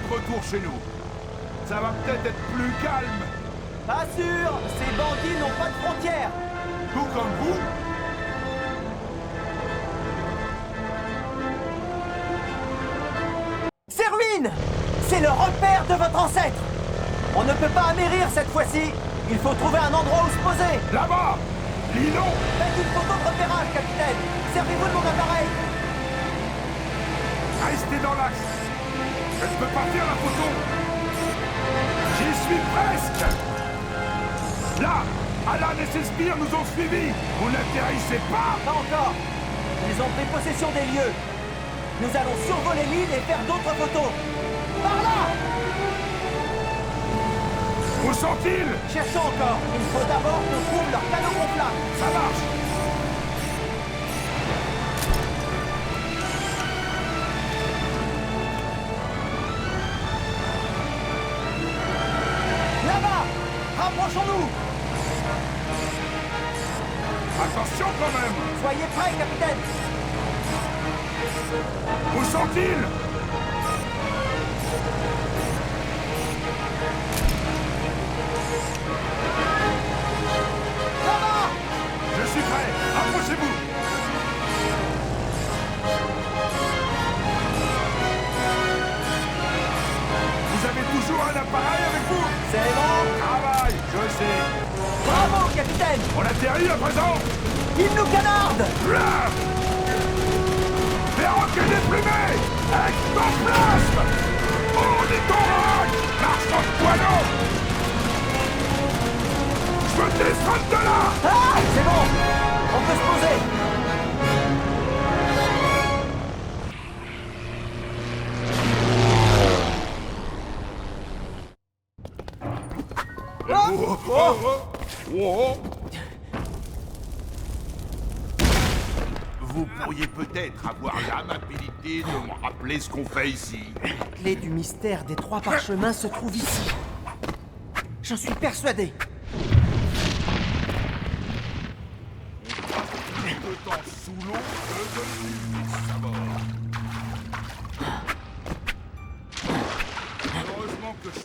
de retour chez nous. Ça va peut-être être plus calme, Pas sûr. Ces bandits n'ont pas de frontières. tout comme vous. Ces ruines, c'est le repère de votre ancêtre. On ne peut pas amérir cette fois-ci. Il faut trouver un endroit où se poser. Là-bas, l'îlot. Faites une photo de repérage, capitaine. Servez-vous de mon appareil. Restez dans l'axe. Je ne peux pas faire la photo. J'y suis presque. Là, Alan et ses sbires nous ont suivis. Vous n'atterrissez pas. Pas encore. Ils ont pris possession des lieux. Nous allons survoler l'île et faire d'autres photos. Par là! Où sont-ils? Cherchons encore. Il faut d'abord qu'on trouve leur canot gonflable. Ça marche. Là-bas! Rapprochons-nous! Attention quand même. Soyez prêts, capitaine! Où sont-ils? Là-bas! Je suis prêt. Approchez-vous. Vous avez toujours un appareil avec vous? C'est bon! Travail, je sais. Bravo, capitaine! On atterrit à présent. Ils nous canardent! Là! Perroquet déplumé! Ectoplasme! Ornithorynque! Marchand de poileaux! Je me descends de là! Ah! C'est bon! On peut se poser! Oh, oh, oh, oh. Vous pourriez peut-être avoir l'amabilité de me rappeler ce qu'on fait ici. La clé du mystère des trois parchemins se trouve ici. J'en suis persuadé. Plus de temps sous l'eau que de à bord. Heureusement que je...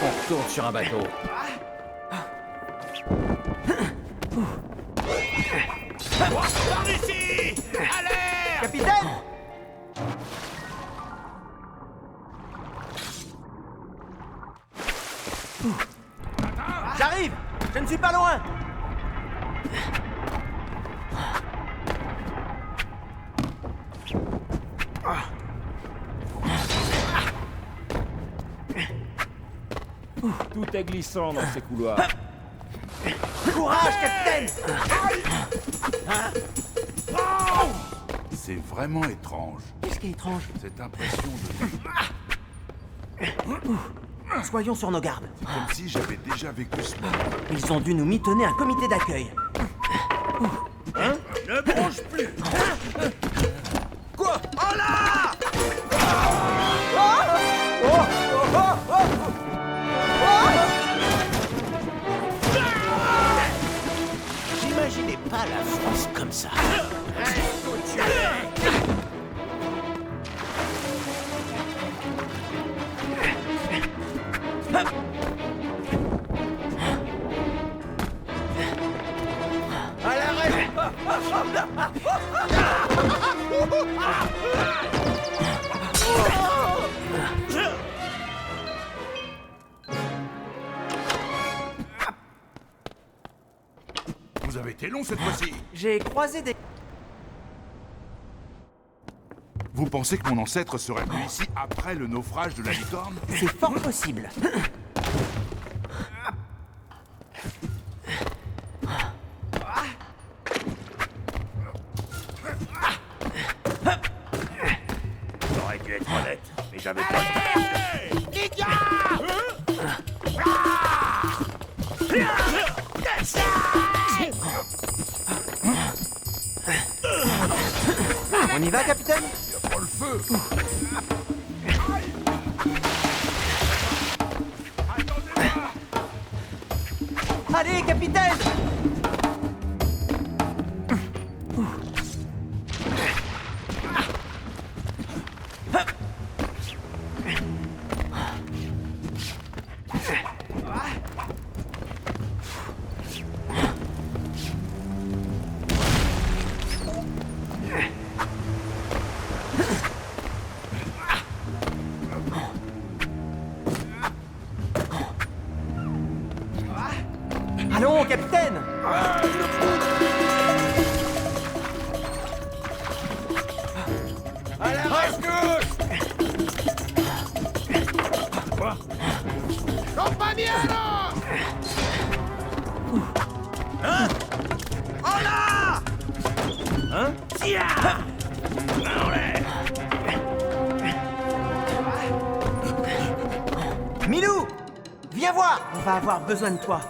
qu'on retourne sur un bateau. Par ici! À l'air! Capitaine! J'arrive! Je ne suis pas loin! Tout est glissant dans ces couloirs. Courage, capitaine! C'est vraiment étrange, Qu'est-ce qui est étrange? cette impression de... Soyons sur nos gardes. C'est comme si j'avais déjà vécu ce moment. Ils ont dû nous mitonner un comité d'accueil. Ne bronche plus! Quoi? Oh là! J'imaginais pas la France comme ça. Reste où tu es. Vous avez été long cette fois-ci. J'ai croisé des... Vous pensez que mon ancêtre serait venu ici après le naufrage de la licorne? C'est fort possible. J'aurais dû être honnête, mais j'avais pas de... On y va, capitaine? Prends le feu. Attendez-moi. Allez, capitaine! Allons, capitaine! Milou! Viens voir! On va avoir besoin de toi.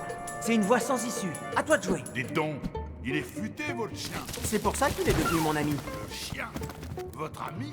C'est une voie sans issue. À toi de jouer. Dites donc, il est futé votre chien. C'est pour ça qu'il est devenu mon ami. Le chien? Votre ami?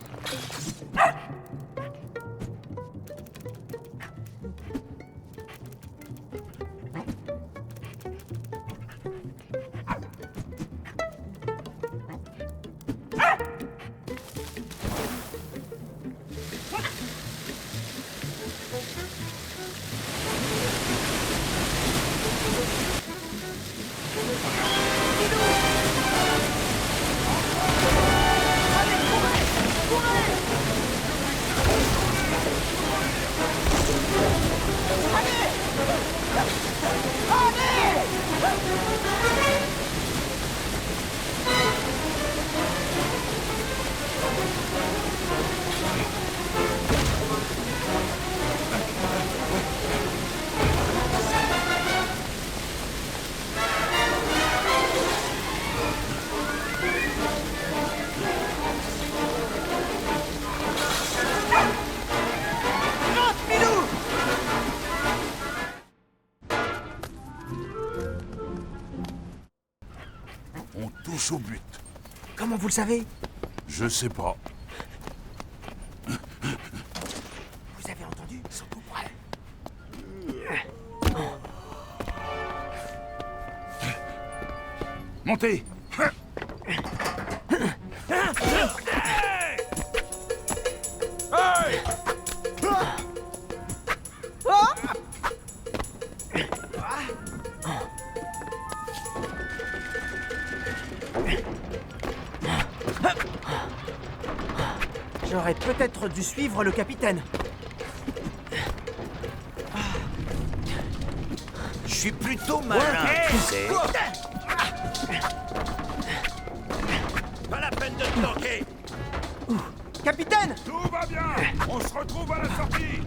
On touche au but. Comment vous le savez? Je sais pas. Vous avez entendu? Ils sont tout près. Montez! J'aurais peut-être dû suivre le capitaine. Je suis plutôt malin, tu sais. Pas la peine de te planquer. Capitaine! Tout va bien! On se retrouve à la sortie!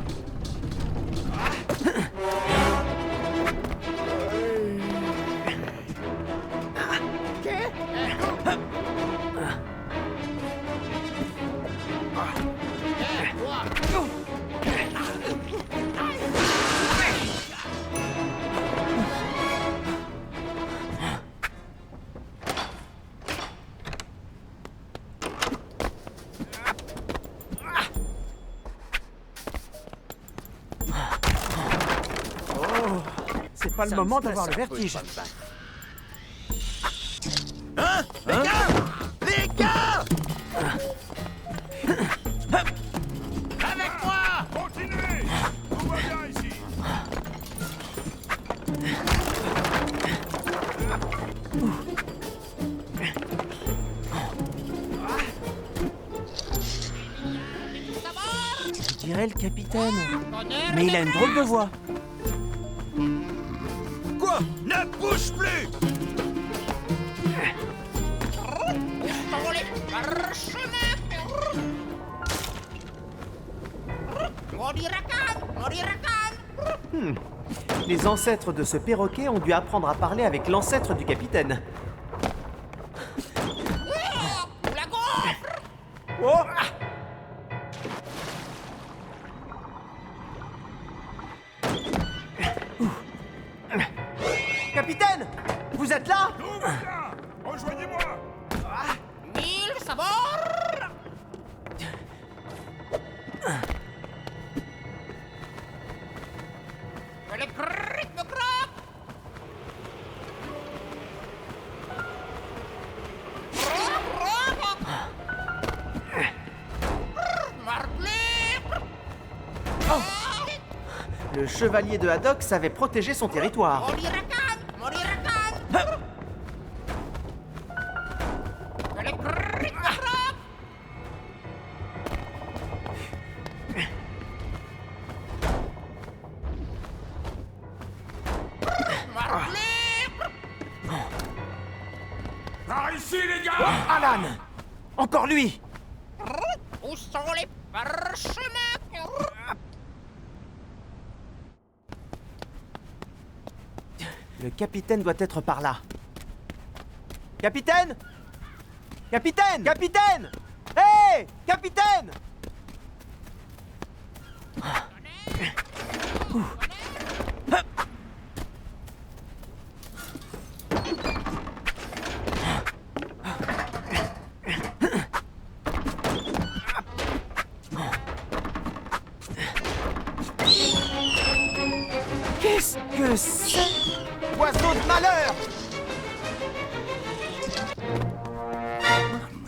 C'est pas le moment d'avoir le vertige. Hein? Les gars! Les gars! Avec moi! Continuez! Tout va bien ici! dirait le capitaine. Mais il a une drôle de voix. Quoi? Ne bouge plus! Les ancêtres de ce perroquet ont dû apprendre à parler avec l'ancêtre du capitaine. Oh! Capitaine! Vous êtes là? Tout va bien. Rejoignez-moi. Mille sabords. Le cric me croque. Le chevalier de Haddock savait protéger son territoire. Le cric me croque. Par ici, les gars. Alan! Encore lui! Où sont les parchemins? Le capitaine doit être par là. Capitaine! Capitaine! Capitaine! Hé! Capitaine! Qu'est-ce que c'est? Oiseau de malheur!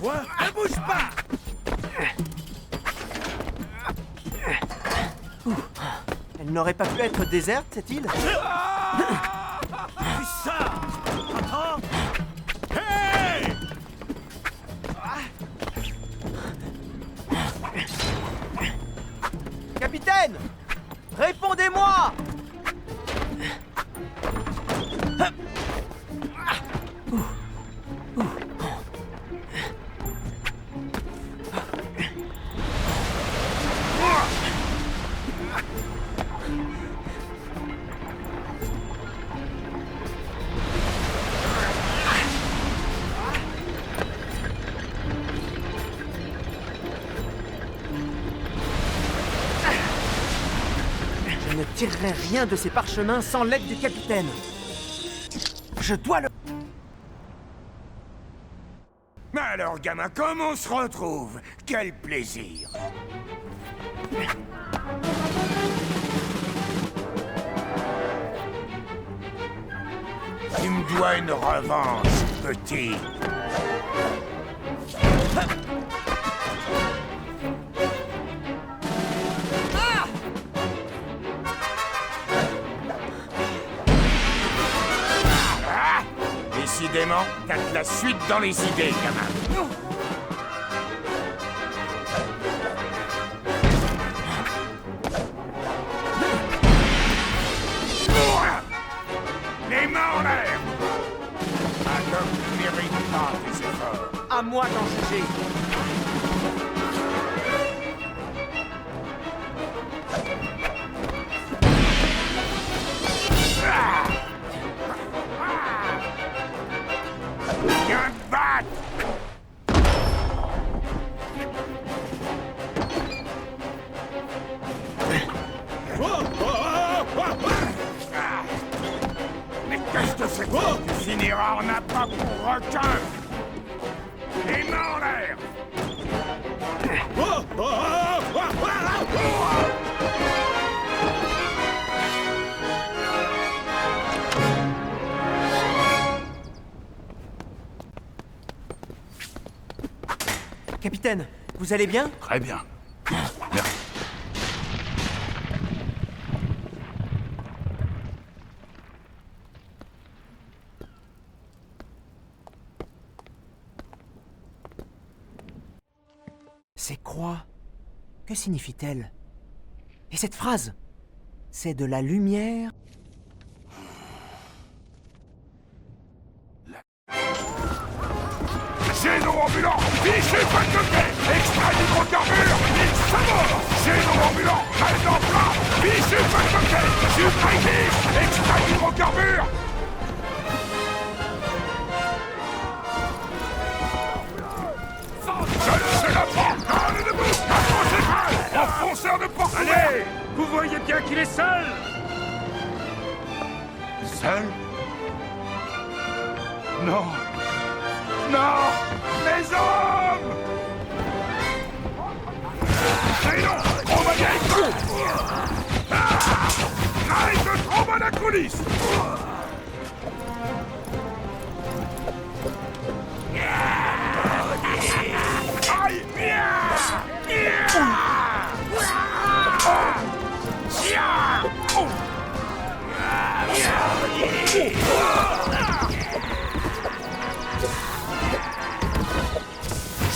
Quoi? Ne bouge pas! Elle n'aurait pas pu être déserte, cette île? Ça! Attends! Hey! Capitaine! Répondez-moi! Je ne tirerai rien de ces parchemins sans l'aide du capitaine. Je dois le... Mais alors, gamin, comment on se retrouve? Quel plaisir! Tu me dois une revanche, petit. Ah! Décidément, t'as de la suite dans les idées, gamin. Les mains en l'air! Un homme ne mérite pas tes efforts. À moi d'en juger. Viens te battre! Mais qu'est-ce que c'est que ça? Tu finiras en appât pour requin! Les mains en l'air! Capitaine, vous allez bien? Très bien. Merci. Ces croix, que signifient-elles? Et cette phrase, c'est de la lumière. Géno ambulant, fichu pas de côté, extrait d'hydrocarbures, mille sabords. Géno ambulant, reste en plat, fichu pas de côté, super extrait d'hydrocarbures. Je la prends, garde debout, approchez mal, enfonceur de porte. Allez! Vous voyez bien qu'il est seul! Seul? Non. Non! Mes hommes! Mais non! On va bien être... Arrête de trop à la coulisse! Aïe!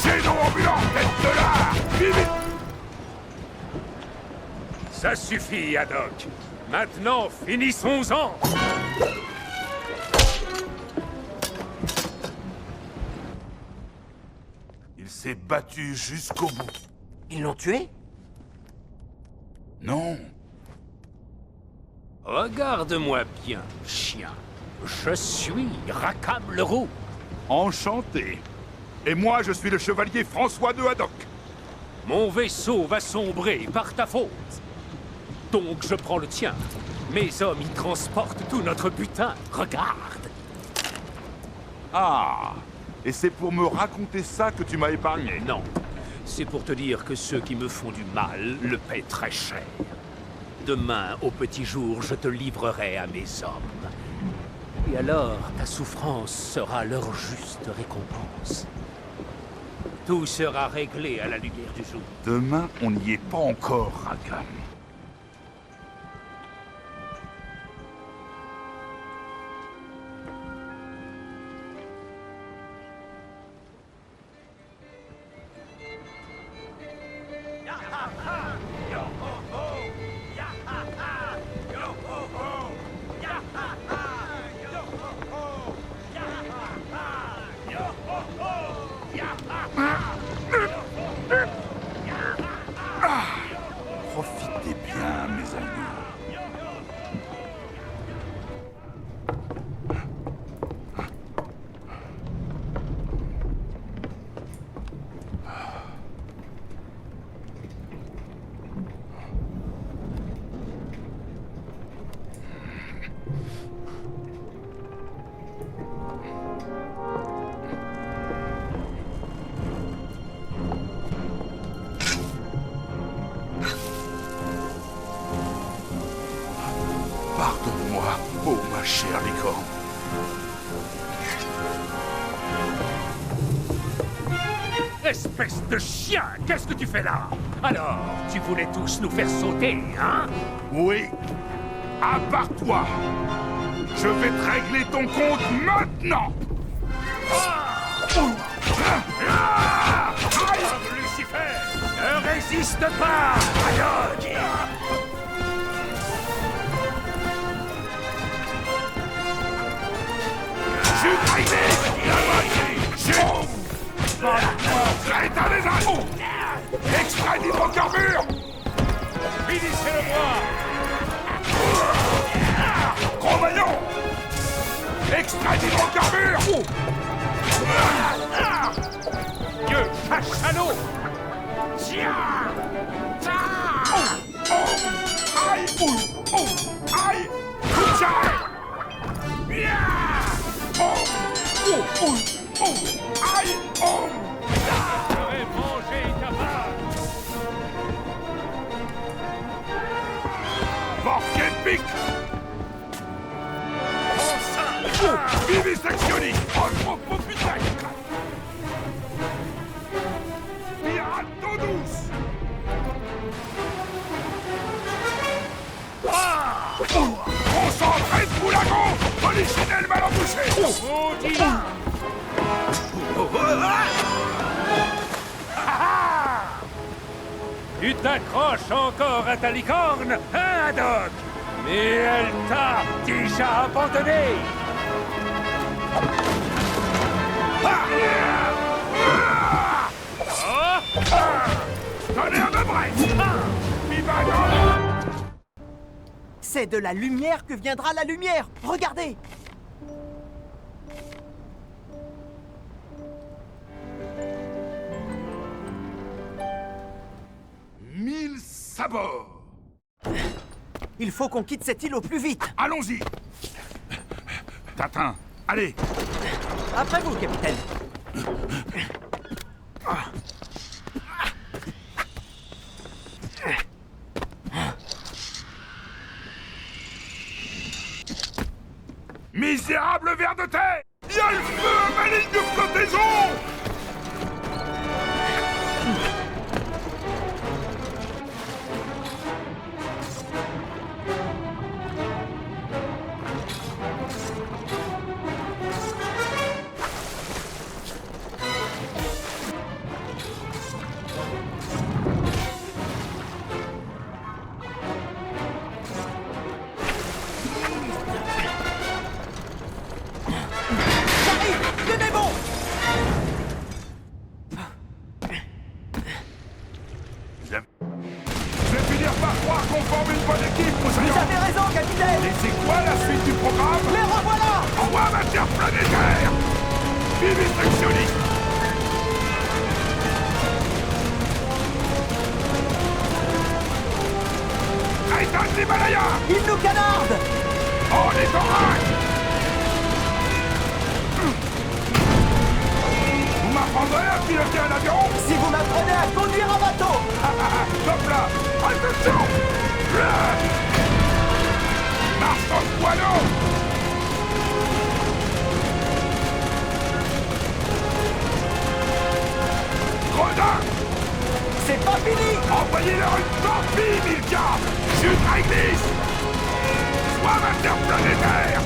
Géno ambulant, tête de l'art! Vite! Ça suffit, Haddock. Maintenant, finissons-en! Il s'est battu jusqu'au bout. Ils l'ont tué? Non. Regarde-moi bien, chien. Je suis Rackham le Roux. Enchanté. Et moi, je suis le chevalier François de Haddock. Mon vaisseau va sombrer par ta faute. Donc je prends le tien. Mes hommes y transportent tout notre butin. Regarde. Ah. Et c'est pour me raconter ça que tu m'as épargné. Non. C'est pour te dire que ceux qui me font du mal le paient très cher. Demain, au petit jour, je te livrerai à mes hommes. Et alors, ta souffrance sera leur juste récompense. Tout sera réglé à la lumière du jour. Demain, on n'y est pas encore, Rackham. Profitez bien, mes amis. Pardonne-moi, oh ma chère licorne. Espèce de chien, qu'est-ce que tu fais là? Alors, tu voulais tous nous faire sauter, hein? Oui, à part toi. Je vais te régler ton compte maintenant. Lucifer, ne résiste pas, Haddock! Je suis État des Alpes! Extrait d'hydrocarbures! Finissez-le-moi! Cro-Magnon! Extrait d'hydrocarbures! Dieu, cachalot! Aïe! Aïe! Coup de jarret! Aïe! J'aurais mangé ta part! Porc-épic! Vivisectionniste! Oh, oh, putain! Pirate d'eau douce! Concentré de boulagon! Polichinelle mal embouché! Maudit! Tu t'accroches encore à ta licorne, hein, Haddock? Mais elle t'a déjà abandonné! Tonnerre de Brest! Viva dans... C'est de la lumière que viendra la lumière. Regardez. Mille sabords! Il faut qu'on quitte cette île au plus vite. Allons-y! Tintin, allez! Après vous, capitaine. Misérable ver de terre! Il y a le feu à ma ligne de flottaison! J'arrive. Tenez bon. Je vais finir par croire qu'on forme une bonne équipe, Vous Poseidon! avez raison, capitaine. Et c'est quoi la suite du programme? Les revoilà. En revoir, matière planétaire! Vive instructionniste! Titan d'Himalaya! Ils nous canardent. On est en règle! Vous m'apprendrez à piloter un avion? Si vous m'apprenez à conduire un bateau. Stop là! Attention! Marche en poileau! Gredin! C'est pas fini. Envoyez-leur une torpille, mille diables! Chute réglisse! Soif interplanétaire!